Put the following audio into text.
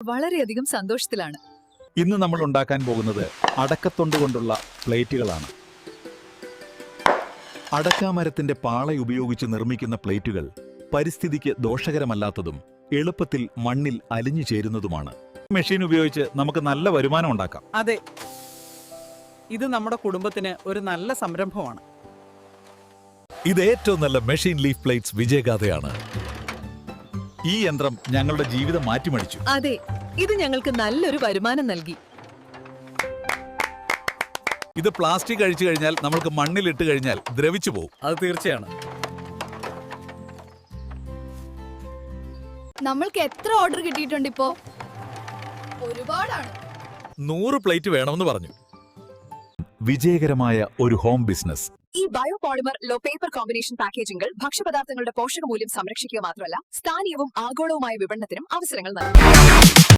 വളരെയധികം സന്തോഷത്തിലാണ്. ഇന്ന് നമ്മൾ ഉണ്ടാക്കാൻ പോകുന്നത് അടക്കത്തൊണ്ട് കൊണ്ടുള്ള പ്ലേറ്റുകളാണ്. അടക്കാമരത്തിന്റെ പാള ഉപയോഗിച്ച് നിർമ്മിക്കുന്ന പ്ലേറ്റുകൾ പരിസ്ഥിതിക്ക് ദോഷകരമല്ലാത്തതും എളുപ്പത്തിൽ മണ്ണിൽ അലിഞ്ഞു ചേരുന്നതുമാണ്. മെഷീൻ ഉപയോഗിച്ച് നമുക്ക് നല്ല വരുമാനം ഉണ്ടാക്കാം. അതെ, ഇത് നമ്മുടെ കുടുംബത്തിന് ഒരു നല്ല സംരംഭമാണ്. ഇത് ഏറ്റവും നല്ല മെഷീൻ ലീഫ് പ്ലേറ്റ്സ് വിജയഗാഥയാണ്. ഈ യന്ത്രം ഞങ്ങളുടെ ജീവിതം മാറ്റിമറിച്ചു. അതെ, ഇത് ഞങ്ങൾക്ക് നല്ലൊരു വരുമാനം നൽകി. ഇത് പ്ലാസ്റ്റിക് കഴിച്ചു കഴിഞ്ഞാൽ നമ്മൾക്ക് മണ്ണിലിട്ട് കഴിഞ്ഞാൽ ദ്രവിച്ചു പോകും. അത് തീർച്ചയാണ്. നമ്മൾക്ക് എത്ര ഓർഡർ കിട്ടിയിട്ടുണ്ട് ഇപ്പോ? ഒരുപാടാണ്. 100 പ്ലേറ്റ് വേണമെന്ന് പറഞ്ഞു. വിജയകരമായ ഒരു ഹോം ബിസിനസ്. ഈ ബയോപോളിമർ ലോ പേപ്പർ കോമ്പിനേഷൻ പാക്കേജിംഗുകൾ ഭക്ഷ്യപദാർത്ഥങ്ങളുടെ പോഷകമൂല്യം സംരക്ഷിക്കുക മാത്രമല്ല, സ്ഥാനീയവും ആഗോളവുമായ വിപണനത്തിനും അവസരങ്ങൾ നൽകും.